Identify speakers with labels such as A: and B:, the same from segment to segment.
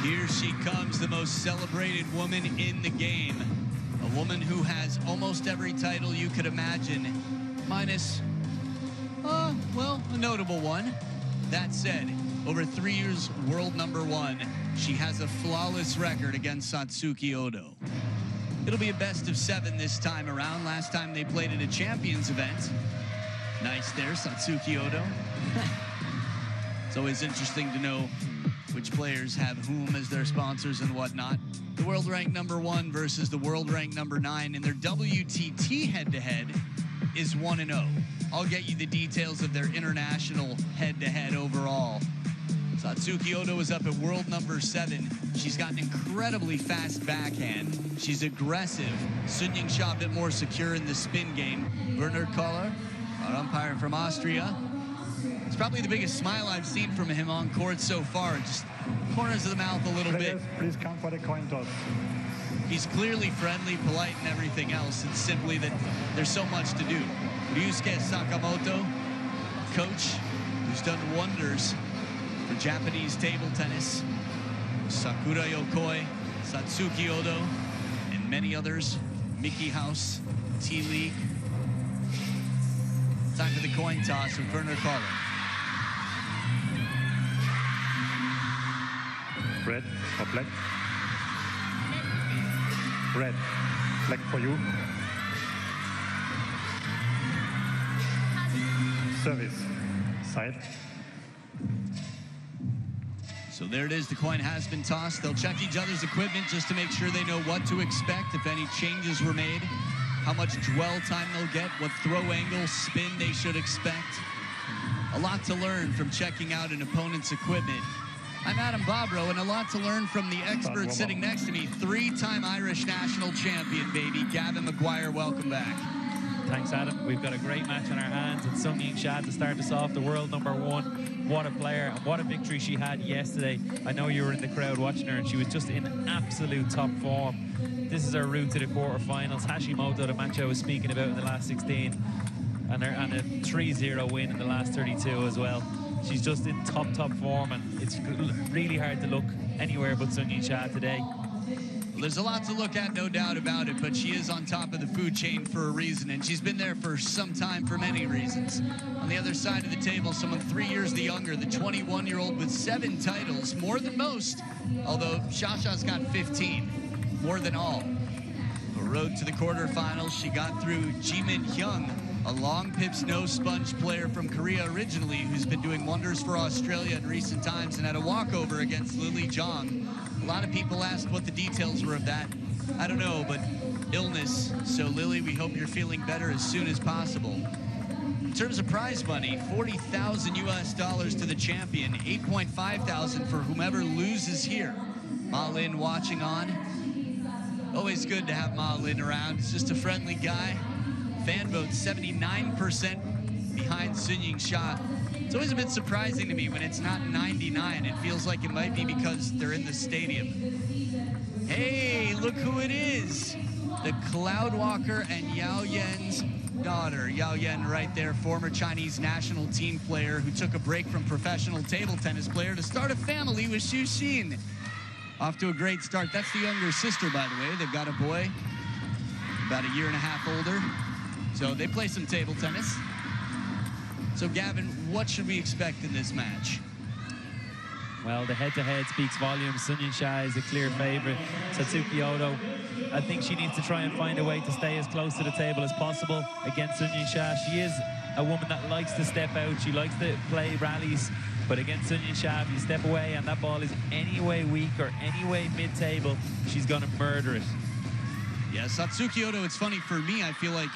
A: Here she comes, the most celebrated woman in the game. A woman who has almost every title you could imagine, minus, well, a notable one. That said, over 3 years world #1, she has a flawless record against Satsuki ODO. It'll be a best of 7 this time around. Last time they played at a Champions event. Nice there, Satsuki ODO. It's always interesting to know which players have whom as their sponsors and whatnot. The world ranked #1 versus the world ranked #9 in their WTT head-to-head is 1-0. I'll get you the details of their international head-to-head overall. Satsuki ODO is up at world #7. She's got an incredibly fast backhand. She's aggressive. Sun Yingsha a bit more secure in the spin game. Werner Koller, our umpire from Austria. It's probably the biggest smile I've seen from him on court so far. Just corners of the mouth a little bit.
B: Please come for the coin toss.
A: He's clearly friendly, polite, and everything else. It's simply that there's so much to do. Ryusuke Sakamoto, coach, who's done wonders for Japanese table tennis. Sakura Yokoi, Satsuki ODO, and many others. Mickey House, T-League. Time for the coin toss with Werner Koller.
B: Red or black? Red. Black for you. Service. Side.
A: So there it is. The coin has been tossed. They'll check each other's equipment just to make sure they know what to expect, if any changes were made, how much dwell time they'll get, what throw angle, spin they should expect. A lot to learn from checking out an opponent's equipment. I'm Adam Bobrow, and a lot to learn from the expert sitting next to me, 3-time Irish national champion, baby, Gavin McGuire. Welcome back.
C: Thanks, Adam. We've got a great match on our hands. It's Sun Yingsha to start us off, the world #1. What a player, and what a victory she had yesterday. I know you were in the crowd watching her, and she was just in absolute top form. This is her route to the quarterfinals. Hashimoto, the match I was speaking about in the last 16, and a 3-0 win in the last 32 as well. She's just in top form, and it's really hard to look anywhere but Sun Yingsha today.
A: Well, there's a lot to look at, no doubt about it, but she is on top of the food chain for a reason, and she's been there for some time for many reasons. On the other side of the table, someone 3 years the younger, the 21-year-old with 7 titles, more than most, although Shasha's got 15, more than all. A road to the quarterfinals, she got through Jimin Hyung, a long pips, no sponge player from Korea originally, who's been doing wonders for Australia in recent times and had a walkover against Lily Zhang. A lot of people asked what the details were of that. I don't know, but illness. So Lily, we hope you're feeling better as soon as possible. In terms of prize money, $40,000 US to the champion, $8.5 thousand for whomever loses here. Ma Lin watching on. Always good to have Ma Lin around. He's just a friendly guy. Fan vote 79% behind Sun Yingsha. It's always a bit surprising to me when it's not 99. It feels like it might be because they're in the stadium. Hey, look who it is. The Cloudwalker and Yao Yen's daughter. Yao Yen right there, former Chinese national team player who took a break from professional table tennis player to start a family with Xu Xin. Off to a great start. That's the younger sister, by the way. They've got a boy about 1.5 years older. So they play some table tennis. So Gavin, what should we expect in this match?
C: Well, the head-to-head speaks volumes. Sun Yingsha is a clear favorite. Satsuki ODO, I think she needs to try and find a way to stay as close to the table as possible against Sun Yingsha. She is a woman that likes to step out. She likes to play rallies. But against Sun Yingsha, if you step away and that ball is any way weak or any way mid-table, she's going to murder it.
A: Yeah, Satsuki ODO, it's funny for me, I feel like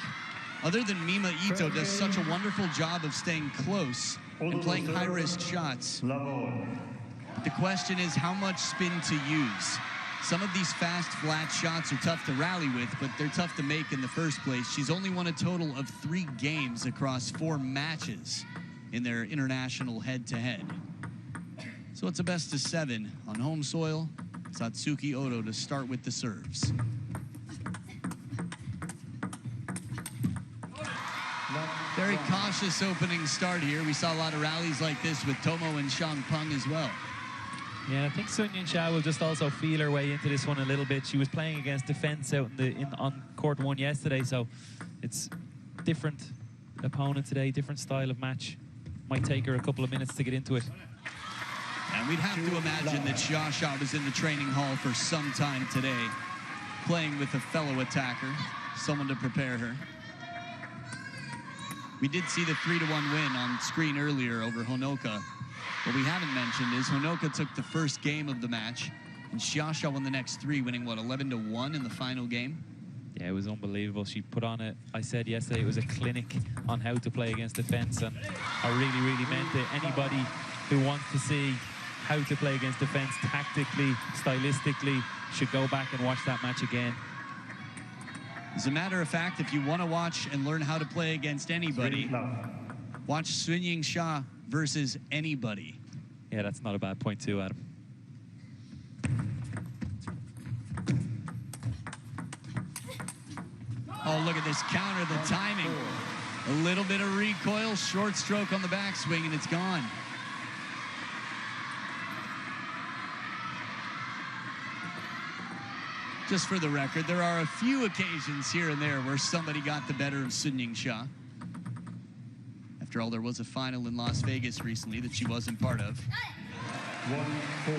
A: other than Mima Ito does such a wonderful job of staying close and playing high-risk shots. The question is how much spin to use. Some of these fast, flat shots are tough to rally with, but they're tough to make in the first place. She's only won a total of 3 games across 4 matches in their international head-to-head. So it's a best of 7 on home soil. Satsuki ODO to start with the serves. Very cautious opening start here. We saw a lot of rallies like this with Tomo and Shang Peng as well.
C: Yeah, I think Sun Yingsha will just also feel her way into this one a little bit. She was playing against defense out on court 1 yesterday, so it's different opponent today, different style of match. Might take her a couple of minutes to get into it.
A: And we'd have to imagine that Shasha was in the training hall for some time today, playing with a fellow attacker, someone to prepare her. We did see the 3-1 win on screen earlier over Honoka. What we haven't mentioned is Honoka took the first game of the match, and Shasha won the next 3, winning, what, 11-1 in the final game?
C: Yeah, it was unbelievable. She put on it. I said yesterday it was a clinic on how to play against defense, and I really, really meant it. Anybody who wants to see how to play against defense tactically, stylistically, should go back and watch that match again.
A: As a matter of fact, if you want to watch and learn how to play against anybody, watch Sun Yingsha versus anybody.
C: Yeah, that's not a bad point too, Adam.
A: Oh, look at this counter, the timing. A little bit of recoil, short stroke on the backswing, and it's gone. Just for the record, there are a few occasions here and there where somebody got the better of Sun Yingsha. After all, there was a final in Las Vegas recently that she wasn't part of.
B: 1-4.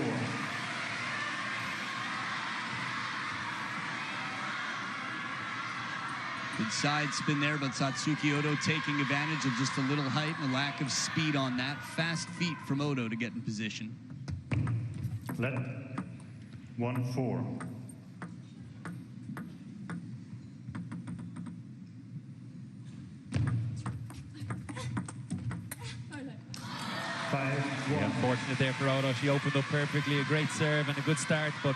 A: Good side spin there, but Satsuki Odo taking advantage of just a little height and a lack of speed on that. Fast feet from Odo to get in position.
B: Let 1-4. 5-1.
C: Yeah, unfortunate there for Odo. She opened up perfectly, a great serve and a good start, but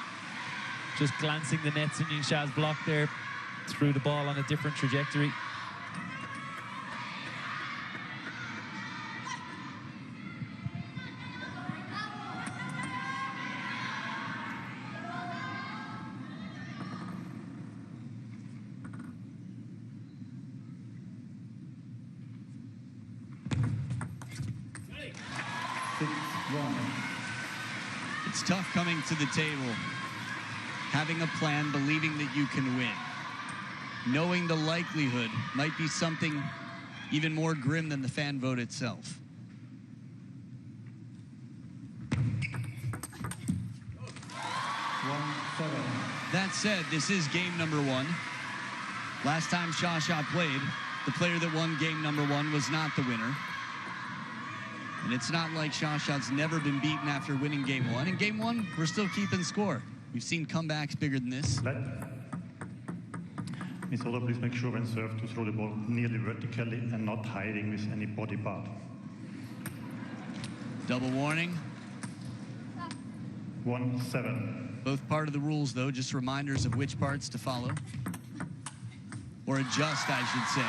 C: just glancing the net, Sun Yingsha's block there, threw the ball on a different trajectory.
A: It's tough coming to the table, having a plan, believing that you can win. Knowing the likelihood might be something even more grim than the fan vote itself. That said, this is game number 1. Last time Shasha played, the player that won game number 1 was not the winner. And it's not like Shasha's never been beaten after winning game 1. In game 1, we're still keeping score. We've seen comebacks bigger than this.
B: Miss Odo, please make sure when served to throw the ball nearly vertically and not hiding with any body part.
A: Double warning.
B: 1-7.
A: Both part of the rules, though, just reminders of which parts to follow. Or adjust, I should say.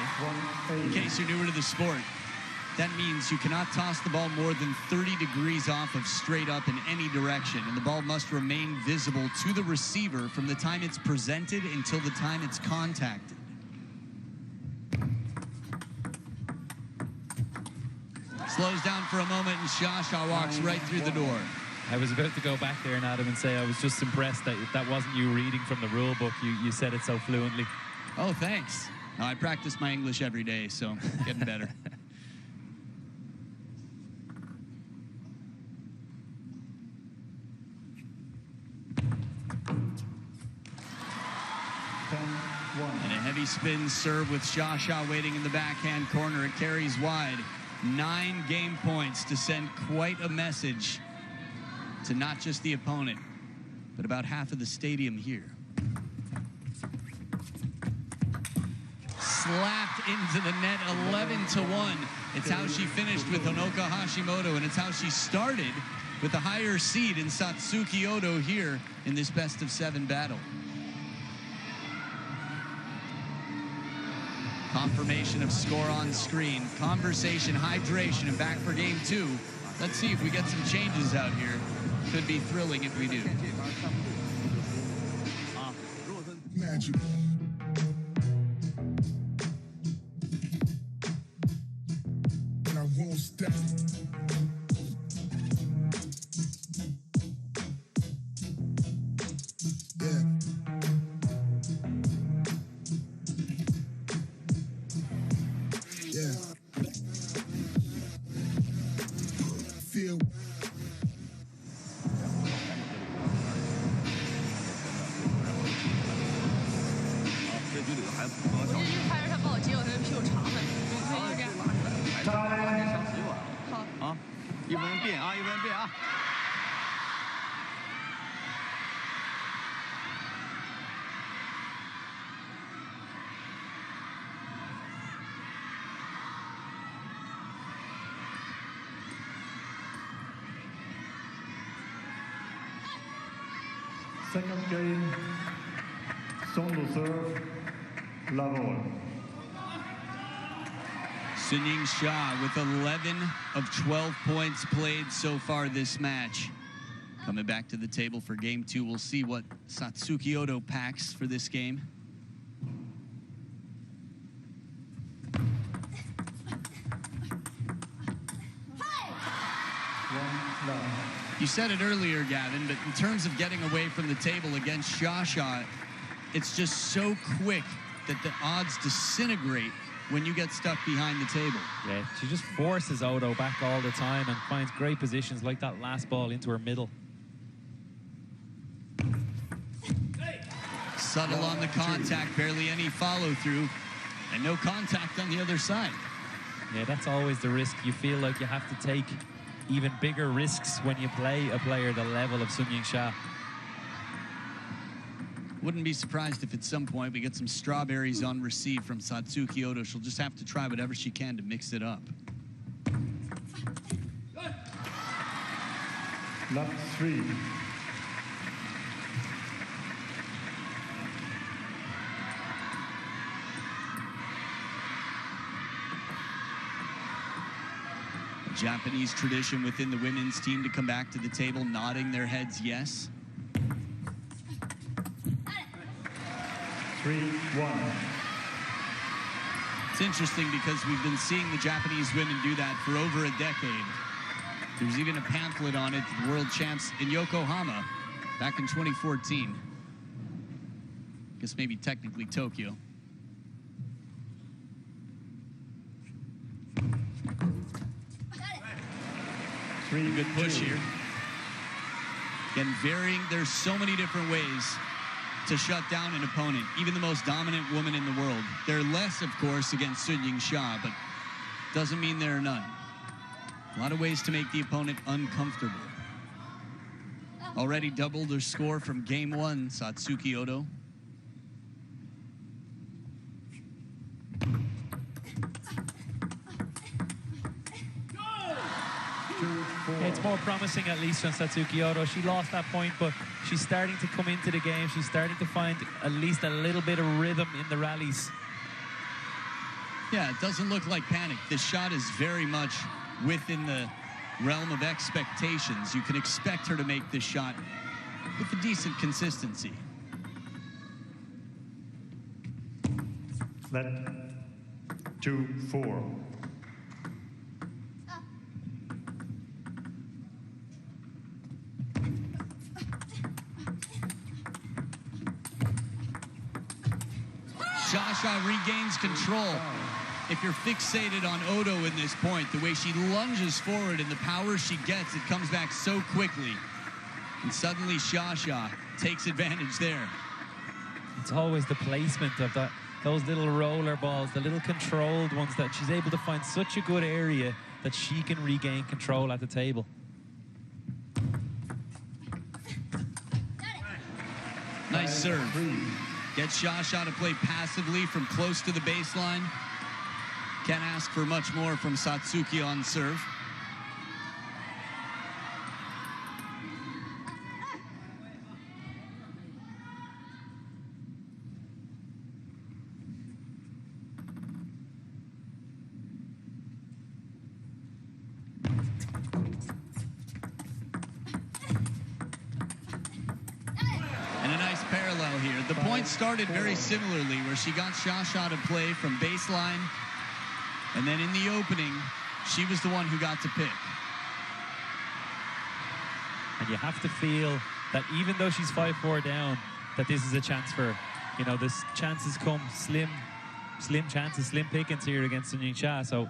A: In case you're newer to the sport, that means you cannot toss the ball more than 30 degrees off of straight up in any direction, and the ball must remain visible to the receiver from the time it's presented until the time it's contacted. Slows down for a moment, and Shasha walks right through the door.
C: I was about to go back there, Adam, and say I was just impressed that that wasn't you reading from the rule book. You said it so fluently.
A: Oh, thanks. No, I practice my English every day, so getting better. And a heavy spin serve with Shasha waiting in the backhand corner. It carries wide. 9 game points to send quite a message to not just the opponent, but about half of the stadium here. Slapped into the net, 11-1. It's how she finished with Honoka Hashimoto, and it's how she started with a higher seed in Satsuki Odo here in this best-of-7 battle. Confirmation of score on screen. Conversation, hydration, and back for game 2. Let's see if we get some changes out here. Could be thrilling if we do.
D: Magic. And I won't stop. a
E: 这局里头还不能
F: 我就拍着他帮我接，我那个屁股长的，我可以就这样。
E: 拉点上洗碗。
F: 好。
E: 啊，1分钟变啊，1分钟变啊。
B: Second game, Sondo serve, love all.
A: Yingsha with 11 of 12 points played so far this match. Coming back to the table for game 2, we'll see what Satsuki ODO packs for this game. You said it earlier, Gavin, but in terms of getting away from the table against Shasha, it's just so quick that the odds disintegrate when you get stuck behind the table.
C: Yeah, she just forces Odo back all the time and finds great positions like that last ball into her middle.
A: Subtle on the contact, barely any follow through, and no contact on the other side.
C: Yeah, that's always the risk. You feel like you have to take even bigger risks when you play a player the level of Yingsha.
A: Wouldn't be surprised if at some point we get some strawberries on receive from Satsuki ODO. She'll just have to try whatever she can to mix it up.
B: Love 3.
A: Japanese tradition within the women's team to come back to the table, nodding their heads yes.
B: 3-1.
A: It's interesting because we've been seeing the Japanese women do that for over a decade. There's even a pamphlet on it, the world champs in Yokohama back in 2014. I guess maybe technically Tokyo. Good push here. Again, varying, there's so many different ways to shut down an opponent, even the most dominant woman in the world. They're less, of course, against Yingsha, but doesn't mean there are none. A lot of ways to make the opponent uncomfortable. Already doubled her score from game 1, Satsuki ODO.
C: It's more promising, at least, on Satsuki ODO. She lost that point, but she's starting to come into the game. She's starting to find at least a little bit of rhythm in the rallies.
A: Yeah, it doesn't look like panic. This shot is very much within the realm of expectations. You can expect her to make this shot with a decent consistency.
B: Let 2-4.
A: Shasha regains control. If you're fixated on Odo in this point, the way she lunges forward and the power she gets, it comes back so quickly. And suddenly Shasha takes advantage there.
C: It's always the placement of those little roller balls, the little controlled ones, that she's able to find such a good area that she can regain control at the table.
A: Nice serve. Gets Shasha to play passively from close to the baseline. Can't ask for much more from Satsuki on serve. The point started very similarly, where she got Shasha to play from baseline, and then in the opening, she was the one who got to pick.
C: And you have to feel that even though she's 5-4 down, that this is a chance for her. You know, this chances come slim chances, slim pickings here against Yingsha. So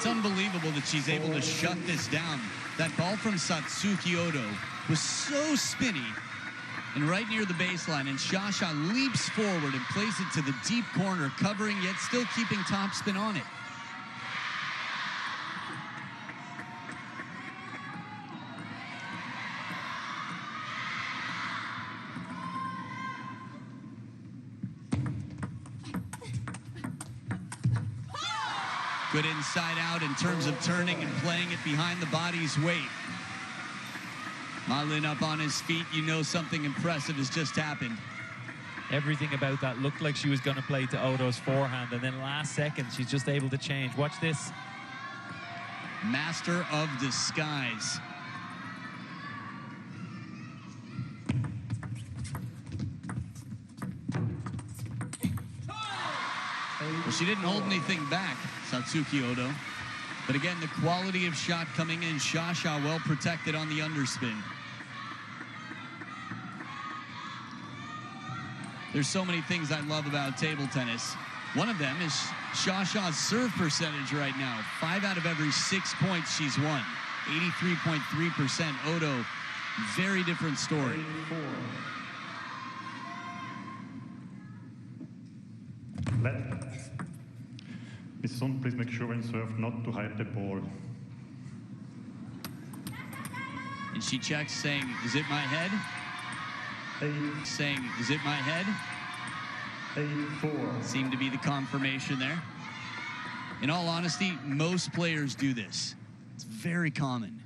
A: It's unbelievable that she's able to shut this down. That ball from Satsuki Odo was so spinny and right near the baseline, and Shasha leaps forward and plays it to the deep corner, covering yet still keeping topspin on it. Good inside out in terms of turning and playing it behind the body's weight. Malin up on his feet. You know something impressive has just happened.
C: Everything about that looked like she was going to play to Odo's forehand, and then last second, she's just able to change. Watch this.
A: Master of disguise. Well, she didn't hold anything back, Satsuki Odo. But again, the quality of shot coming in. Shasha well protected on the underspin. There's so many things I love about table tennis. One of them is Shasha's serve percentage right now. 5 out of every 6 points she's won. 83.3%. Odo, very different story.
B: Miss Sun, please make sure when serve not to hide the ball.
A: And she checks saying, is it my head? Saying, is it my head?
B: 8-4.
A: Seemed to be the confirmation there. In all honesty, most players do this. It's very common.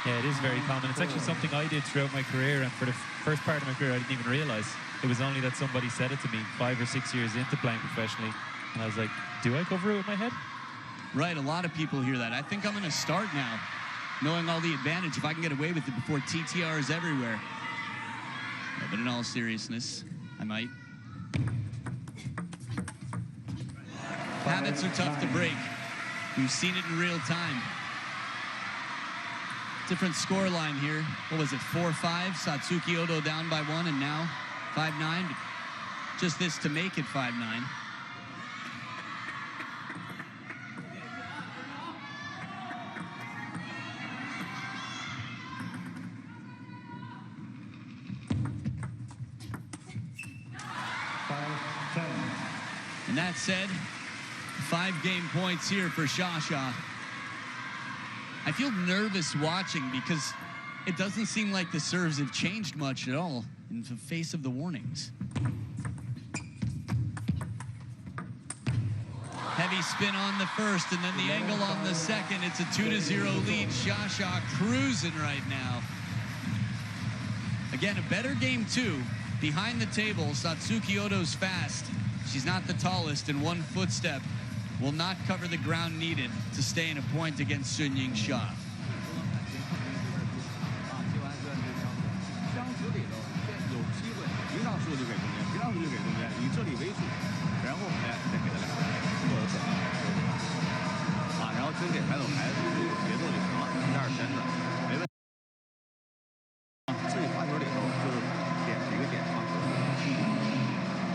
C: Yeah, it is very common. It's actually something I did throughout my career, and for the first part of my career, I didn't even realize. It was only that somebody said it to me 5 or 6 years into playing professionally, and I was like, do I cover it with my head?
A: Right, a lot of people hear that. I think I'm going to start now, knowing all the advantage, if I can get away with it before TTR is everywhere. Yeah, but in all seriousness, I might. Habits are tough to break. We've seen it in real time. Different score line here. What was it, 4-5? Satsuki Odo down by 1, and now 5-9. Just this to make it 5-9. And that said, 5 game points here for Shasha. I feel nervous watching because it doesn't seem like the serves have changed much at all in the face of the warnings. Heavy spin on the first, and then the angle on the second. It's a 2-0 lead. Shasha cruising right now. Again, a better game two. Behind the table, Satsuki Odo's fast. She's not the tallest, and one footstep will not cover the ground needed to stay in a point against Yingsha.
E: 跟这台走台节奏就行了，一下旋转，没问题。自己发球里头就是点几个点放球，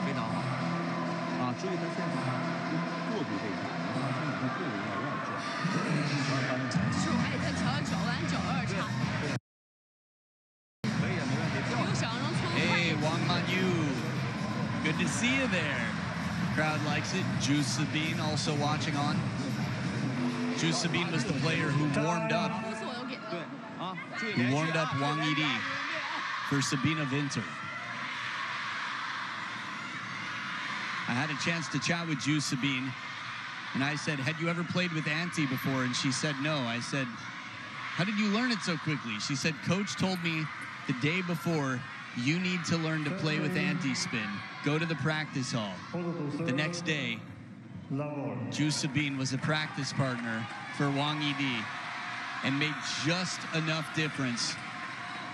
E: 非常好。啊，注意他现在过渡这一下，现在他过渡有点转。
F: 是我还得他调脚腕脚有点差。
E: 可以啊，没问题。
F: 比我想象中速度快。
A: Hey, Wang Manyu, good to see you there. Crowd likes it. Ju Sabine also watching on. Ju Sabine was the player who warmed up Wang Yidi for Sabina Winter. I had a chance to chat with Ju Sabine, and I said, had you ever played with Antti before? And she said, no. I said, how did you learn it so quickly? She said, coach told me the day before, you need to learn to play with anti-spin. Go to the practice hall. The next day, Ju Sabine was a practice partner for Wang Yidi and made just enough difference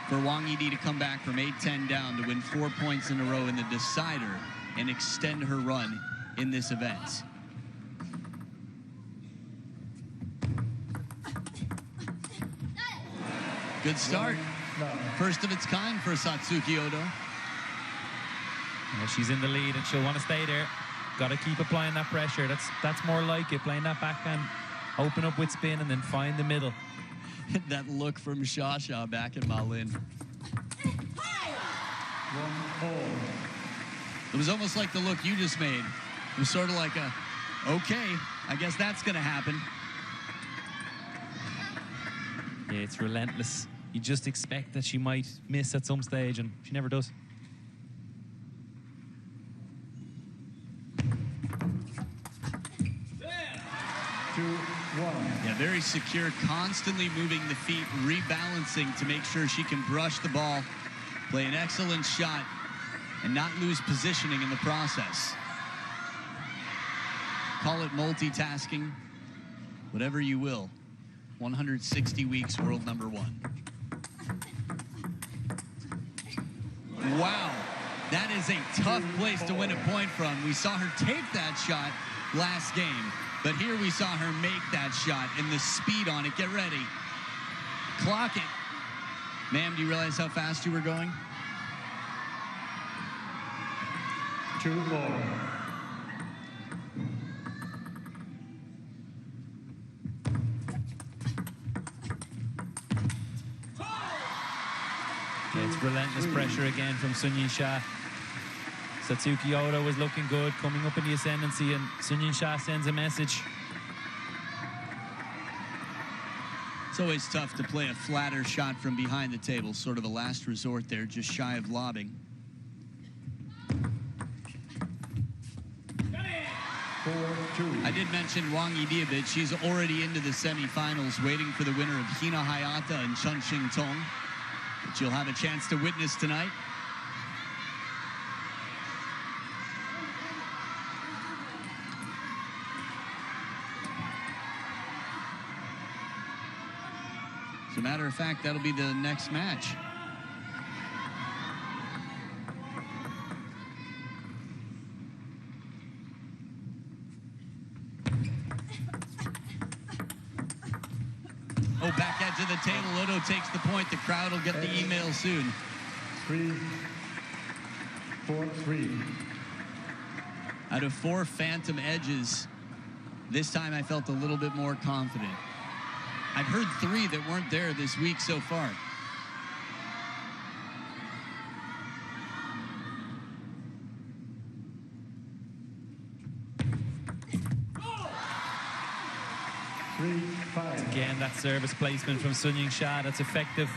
A: for Wang Yidi to come back from 8-10 down to win 4 points in a row in the decider and extend her run in this event. Good start. First of its kind for Satsuki Odo.
C: Yeah, she's in the lead and she'll want to stay there. Got to keep applying that pressure. That's more like it. Playing that backhand, open up with spin and then find the middle.
A: That look from Shasha back in Malin. It was almost like the look you just made. It was sort of like a, okay, I guess that's going to happen.
C: Yeah, it's relentless. You just expect that she might miss at some stage, and she never does.
A: Yeah, very secure, constantly moving the feet, rebalancing to make sure she can brush the ball, play an excellent shot, and not lose positioning in the process. Call it multitasking, whatever you will. 160 weeks, world number 1. Wow, that is a tough place to win a point from. We saw her take that shot last game, but here we saw her make that shot and the speed on it. Get ready. Clock it. Ma'am, do you realize how fast you were going?
B: 2-4.
C: It's relentless pressure again from Sun Yingsha. Satsuki ODO was looking good, coming up in the ascendancy, and Sun Yingsha sends a message.
A: It's always tough to play a flatter shot from behind the table, sort of a last resort there, just shy of lobbing.
B: 4-2.
A: I did mention Wang Yidi a bit. She's already into the semifinals, waiting for the winner of Hina Hayata and Chun Shing Tong, which you'll have a chance to witness tonight. As a matter of fact, that'll be the next match. Oh, back edge of the table. Odo takes the point. The crowd will get the email soon.
B: 3-4-3.
A: Out of 4 phantom edges, this time I felt a little bit more confident. I've heard 3 that weren't there this week so far.
C: Again, that service placement from Sun Yingsha, that's effective.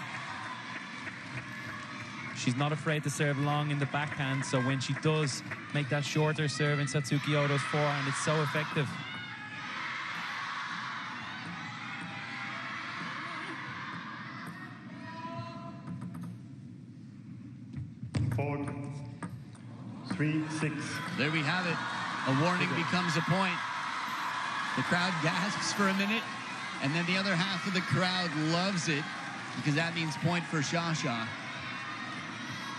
C: She's not afraid to serve long in the backhand, so when she does make that shorter serve in Satsuki Odo's forehand, it's so effective.
B: Four, 3-6.
A: There we have it. A warning becomes a point. The crowd gasps for a minute, and then the other half of the crowd loves it because that means point for Shasha.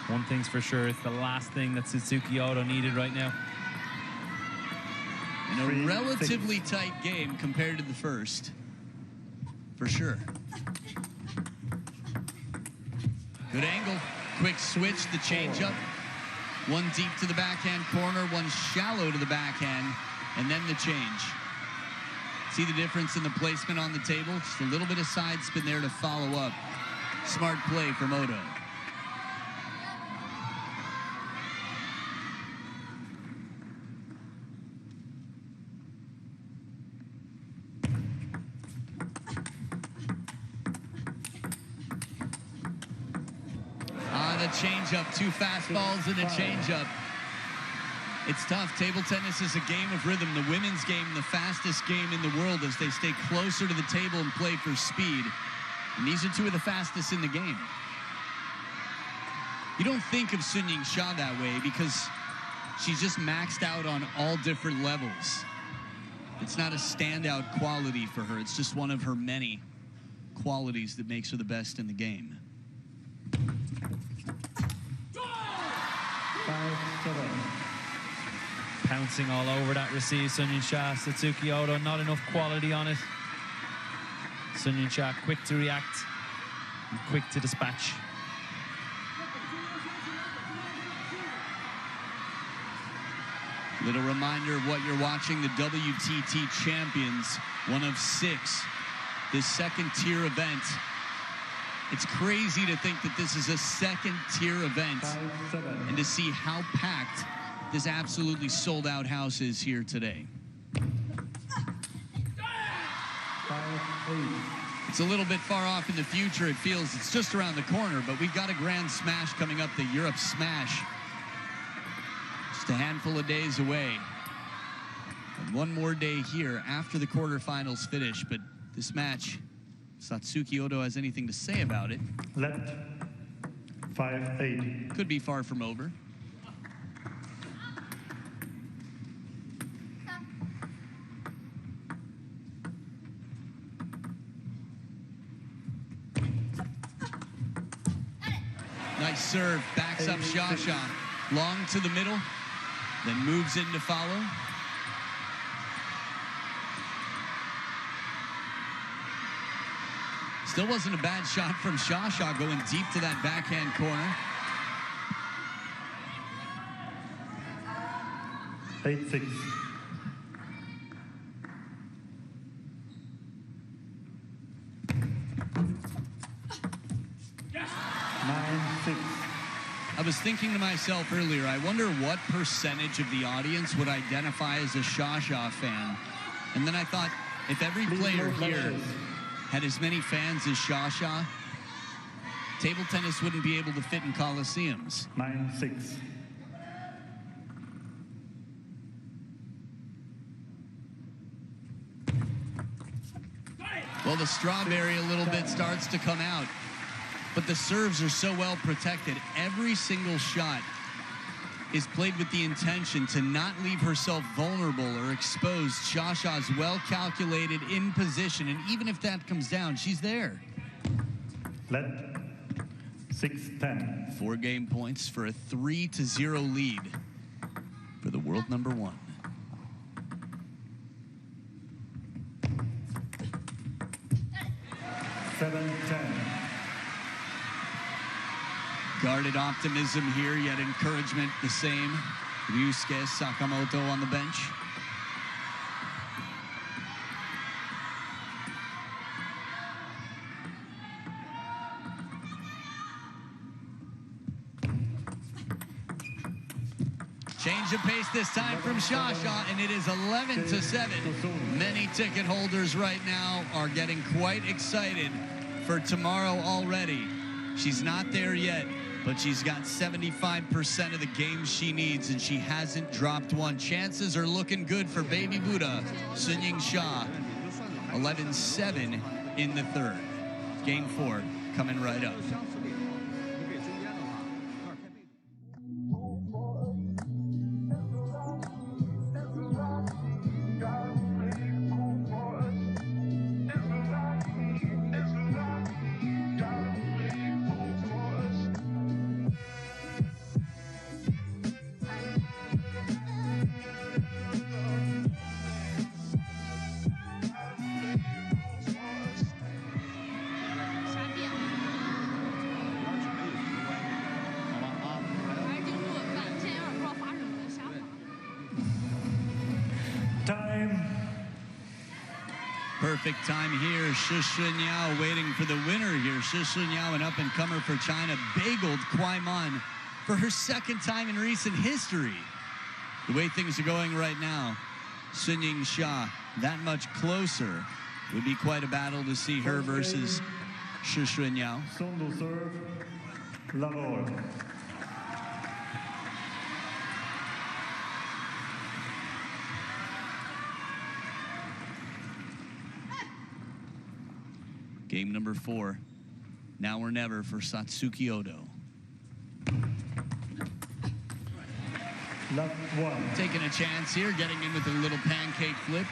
C: One thing's for sure, it's the last thing that Satsuki Odo needed right now.
A: In a relatively tight game compared to the first, for sure. Good angle, quick switch, the changeup. One deep to the backhand corner, one shallow to the backhand, and then the change. See the difference in the placement on the table? Just a little bit of side spin there to follow up. Smart play from Odo. The changeup, 2 fastballs and a changeup. It's tough. Table tennis is a game of rhythm. The women's game, the fastest game in the world as they stay closer to the table and play for speed. And these are 2 of the fastest in the game. You don't think of Sun Yingsha that way because she's just maxed out on all different levels. It's not a standout quality for her. It's just one of her many qualities that makes her the best in the game.
B: 5-7.
C: Pouncing all over that receive, Sun Yingsha. Satsuki Odo, not enough quality on it. Sun Yingsha quick to react and quick to dispatch.
A: Little reminder of what you're watching, the WTT champions, one of 6. This second-tier event. It's crazy to think that this is a second-tier event and to see how packed this absolutely sold-out house is here today. It's a little bit far off in the future. It feels it's just around the corner, but we've got a Grand Smash coming up, the Europe Smash. Just a handful of days away. And one more day here after the quarterfinals finish, but this match, Satsuki ODO has anything to say about it.
B: Left 5-8.
A: Could be far from over. Nice serve, backs up Shasha. Long to the middle, then moves in to follow. Still wasn't a bad shot from Shasha, going deep to that backhand corner.
B: 8-6.
A: I was thinking to myself earlier, I wonder what percentage of the audience would identify as a Shasha fan. And then I thought, if every player here had as many fans as Shasha, table tennis wouldn't be able to fit in coliseums.
B: 9-6.
A: Well, the strawberry a little bit starts to come out, but the serves are so well protected. Every single shot is played with the intention to not leave herself vulnerable or exposed. Shasha's well calculated in position, and even if that comes down, she's there.
B: Let 6-10.
A: 4 game points for a 3-0 lead for the world number 1. Guarded optimism here, yet encouragement the same. Ryusuke Sakamoto on the bench. Change of pace this time from Shasha, and it is 11-7. Many ticket holders right now are getting quite excited for tomorrow already. She's not there yet, but she's got 75% of the games she needs, and she hasn't dropped one. Chances are looking good for Baby Buddha, Yingsha. 11-7 in the third. Game 4 coming right up. Perfect time here. Shishinyao waiting for the winner here. Shishinyao, an up-and-comer for China, bageled Kwai-man for her second time in recent history. The way things are going right now, Yingsha that much closer. Would be quite a battle to see her versus Shishinyao.
B: Sondo serve, Lavore.
A: Game number 4, now or never for Satsuki ODO.
B: Left 1.
A: Taking a chance here, getting in with a little pancake flip.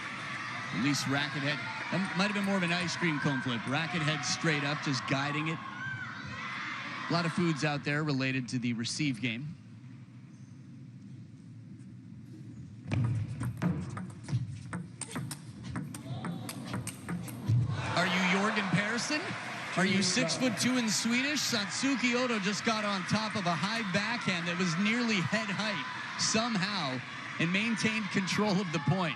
A: At least racket head. That might have been more of an ice cream cone flip. Racket head straight up, just guiding it. A lot of foods out there related to the receive game. Are you Jorgen Persson? Are you 6'2" in Swedish? Satsuki ODO just got on top of a high backhand that was nearly head height somehow and maintained control of the point.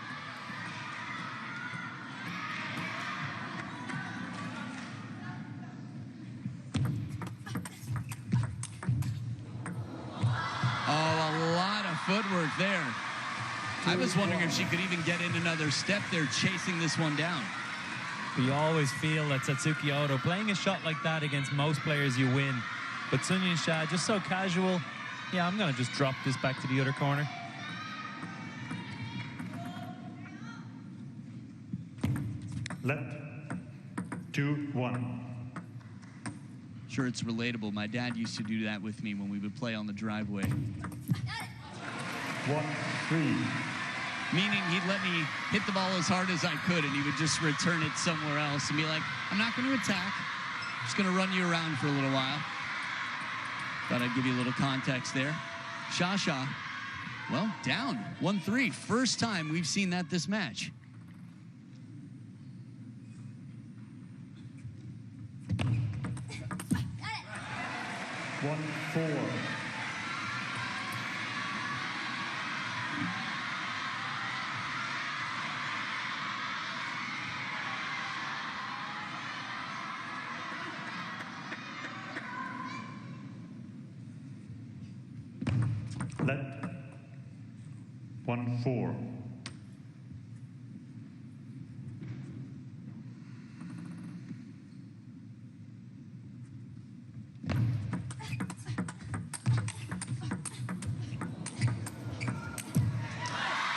A: Oh, a lot of footwork there. I was wondering if she could even get in another step there, chasing this one down.
C: We always feel that Satsuki ODO, playing a shot like that against most players, you win. But Sun Yingsha, just so casual. Yeah, I'm going to just drop this back to the other corner.
B: Left, 2-1.
A: Sure, it's relatable. My dad used to do that with me when we would play on the driveway.
B: 1-3.
A: Meaning he'd let me hit the ball as hard as I could, and he would just return it somewhere else and be like, I'm not going to attack. I'm just going to run you around for a little while. Thought I'd give you a little context there. Shasha, well, down 1-3. First time we've seen that this match.
B: Got it. 1-4. Left, 1-4.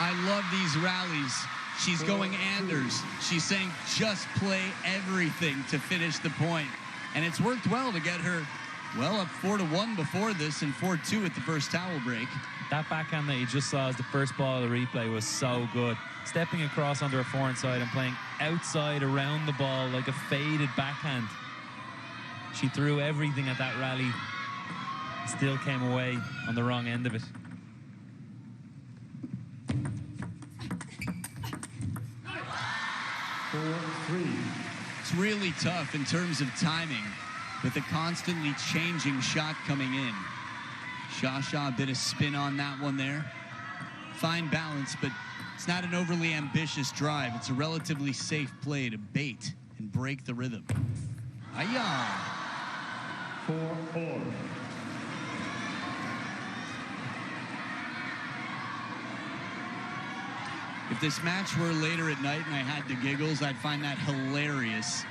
A: I love these rallies. She's going Anders. She's saying just play everything to finish the point. And it's worked well to get her, well, up 4-1 before this and 4-2 at the first towel break.
C: That backhand that you just saw as the first ball of the replay was so good. Stepping across under a forehand side and playing outside around the ball like a faded backhand. She threw everything at that rally. Still came away on the wrong end of it.
A: It's really tough in terms of timing with a constantly changing shot coming in. Shasha, a bit of spin on that one there. Fine balance, but it's not an overly ambitious drive. It's a relatively safe play to bait and break the rhythm. Ayah!
B: 4-4.
A: If this match were later at night and I had the giggles, I'd find that hilarious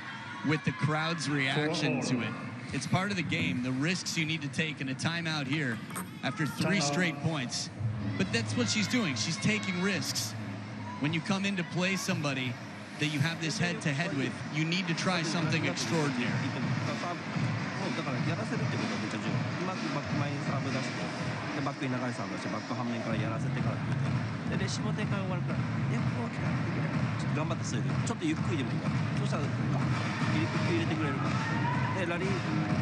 A: with the crowd's reaction to it. It's part of the game, the risks you need to take in a timeout here after 3 straight points. But that's what she's doing. She's taking risks. When you come in to play somebody that you have this head-to-head with, you need to try something extraordinary.
E: だからやらせるってことはめっちゃ重要。うまくバック前にサーブ出して、でバックに流れサーブ出して、バック反面からやらせてからっていうでレシーブの展開終わるから、こう来たってくれ。ちょっと頑張ってスイで、ちょっとゆっくりでもいいから。そしたら入れてくれるから。でラリー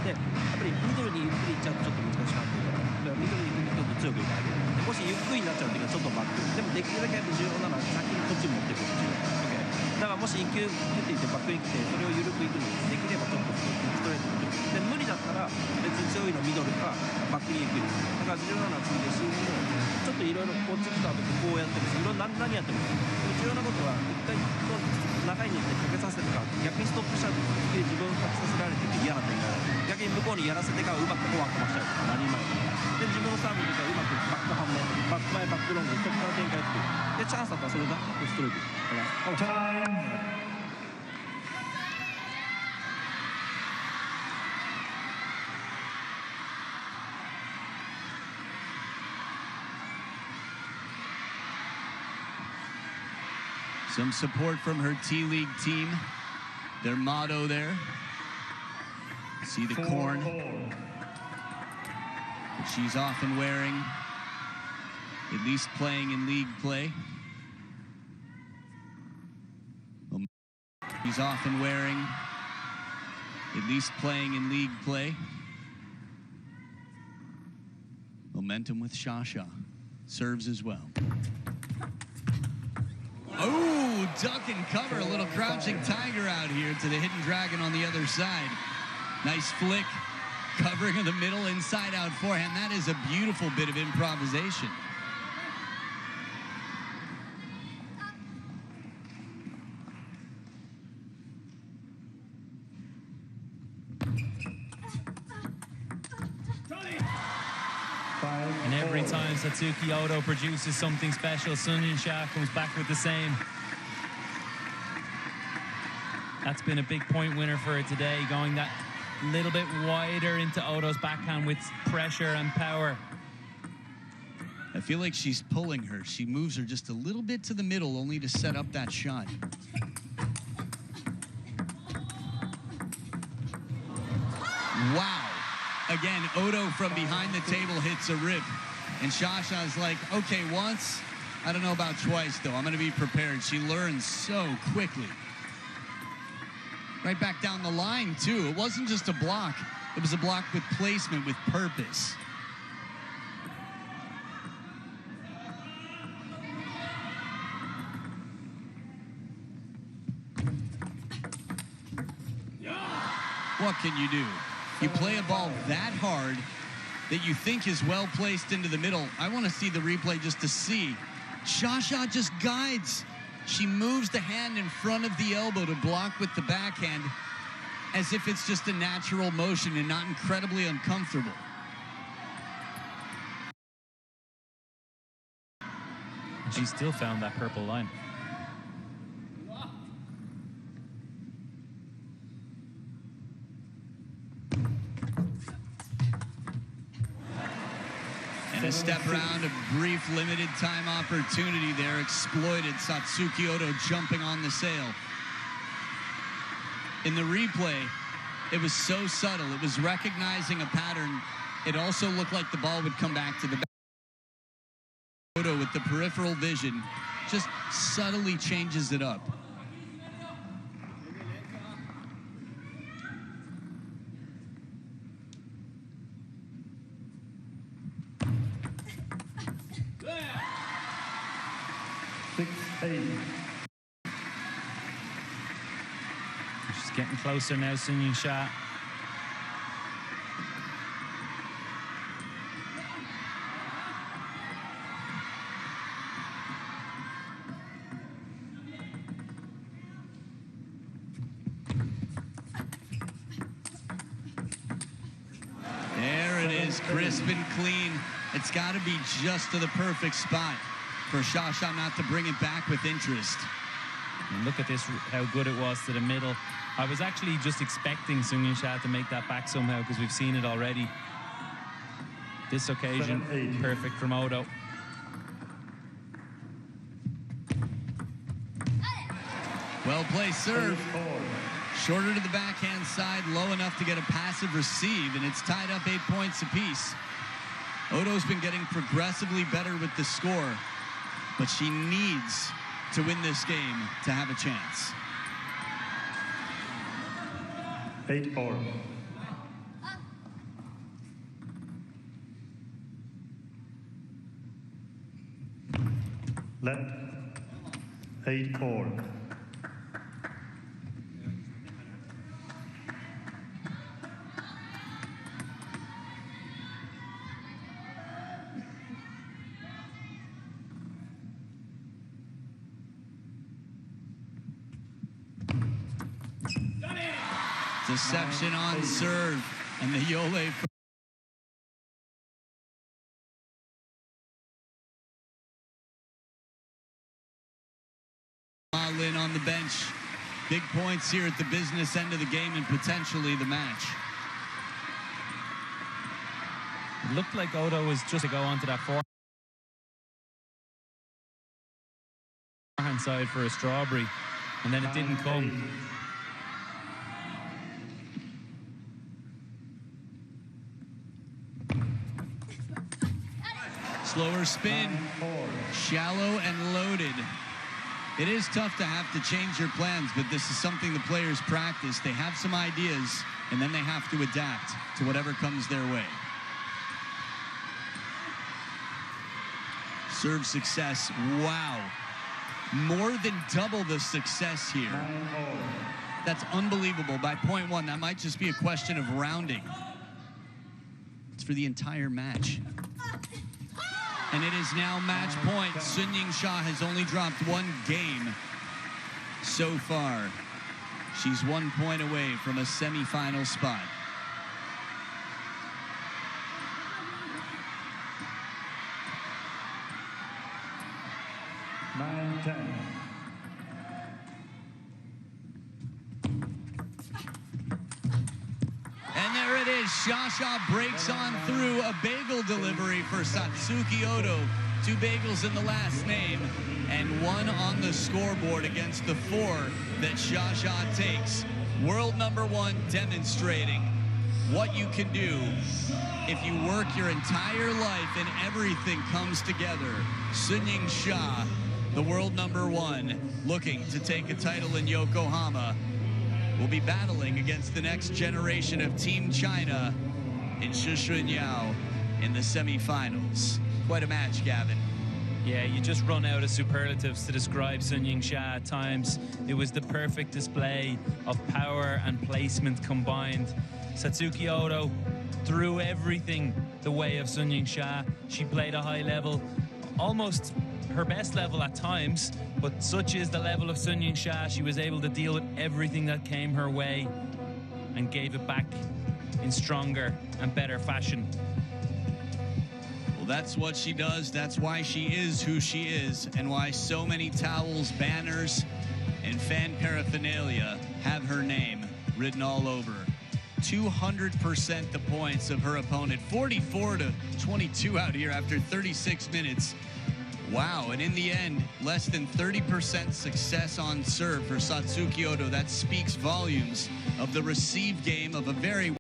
E: でやっぱりミドルにゆっくりいっちゃうとちょっと難しくなってくるから、だからミドルにちょっと強くいかなきゃいけない。もしゆっくりになっちゃうっていうかちょっとバック。でもできるだけ重要なのは先にこっち持ってくる重要。だからもし1球打っていってバックに来てそれを緩くいくにできればちょっとストレートにで無理だったら別に強いのミドルかバックに行くだから重要なのは次レシーブもちょっといろいろこっち来た後こうやってるしいろんな何やっても重要なことは一回長いにかけさせてから逆にストップしたら自分をかけさせられてて嫌な展開だ逆に向こうにやらせてからうまくこうわかましたりとか何前で自分のサーブとかうまくバック反面バック前バックロングそこから展開っていうでチャンスだったらそれだストレートだから
A: Some support from her T-League team. Their motto there. See the corn that she's often wearing, at least playing in league play. She's often wearing, at least playing in league play. Momentum with Shasha. Serves as well. Oh, duck and cover. A little crouching tiger out here to the hidden dragon on the other side. Nice flick. Covering of the middle, inside out forehand. That is a beautiful bit of improvisation.
C: Every time Satsuki ODO produces something special, Yingsha comes back with the same. That's been a big point winner for her today, going that little bit wider into Odo's backhand with pressure and power.
A: I feel like she's pulling her. She moves her just a little bit to the middle, only to set up that shot. Wow. Again, Odo from behind the table hits a rip. And Shasha's like, okay, once. I don't know about twice, though. I'm going to be prepared. She learns so quickly. Right back down the line, too. It wasn't just a block. It was a block with placement, with purpose. What can you do? You play a ball that hard that you think is well placed into the middle. I want to see the replay just to see. Shasha just guides. She moves the hand in front of the elbow to block with the backhand as if it's just a natural motion and not incredibly uncomfortable.
C: She still found that purple line.
A: And a step around, a brief limited time opportunity there, exploited. Satsuki ODO jumping on the sail. In the replay, it was so subtle. It was recognizing a pattern. It also looked like the ball would come back to the back. ODO with the peripheral vision just subtly changes it up.
C: She's getting closer now, Yingsha.
A: There it is, crisp and clean. It's got to be just to the perfect spot for Shasha not to bring it back with interest.
C: And look at this, how good it was to the middle. I was actually just expecting Yingsha to make that back somehow because we've seen it already. This occasion, perfect from Odo.
A: Well placed serve. Shorter to the backhand side, low enough to get a passive receive, and it's tied up 8 points apiece. Odo's been getting progressively better with the score, but she needs to win this game to have a chance.
B: 8-4. Let 8-4.
A: Deception on serve, and the Yole Lin on the bench. Big points here at the business end of the game and potentially the match.
C: It looked like Odo was just to go onto that forehand side for a strawberry, and then it didn't come.
A: Slower spin, shallow and loaded. It is tough to have to change your plans, but this is something the players practice. They have some ideas, and then they have to adapt to whatever comes their way. Serve success, wow. More than double the success here. That's unbelievable. By point one, that might just be a question of rounding. It's for the entire match. And it is now match point. Yingsha has only dropped one game so far. She's 1 point away from a semifinal spot.
B: 9-10.
A: And there it is. Shasha breaks on through a bagel delivery for Satsuki Odo. 2 bagels in the last name and 1 on the scoreboard against the 4 that Shasha takes. World number 1 demonstrating what you can do if you work your entire life and everything comes together. Yingsha, the world number 1, looking to take a title in Yokohama, will be battling against the next generation of Team China in Shishunyao in the semifinals. Quite a match, Gavin.
C: Yeah, you just run out of superlatives to describe Yingsha at times. It was the perfect display of power and placement combined. Satsuki Odo threw everything the way of Yingsha. She played a high level, almost her best level at times, but such is the level of Yingsha. She was able to deal with everything that came her way and gave it back in stronger and better fashion.
A: Well, that's what she does. That's why she is who she is, and why so many towels, banners, and fan paraphernalia have her name written all over. 200% the points of her opponent. 44-22 out here after 36 minutes. Wow, and in the end, less than 30% success on serve for Satsuki Odo. That speaks volumes of the receive game of a very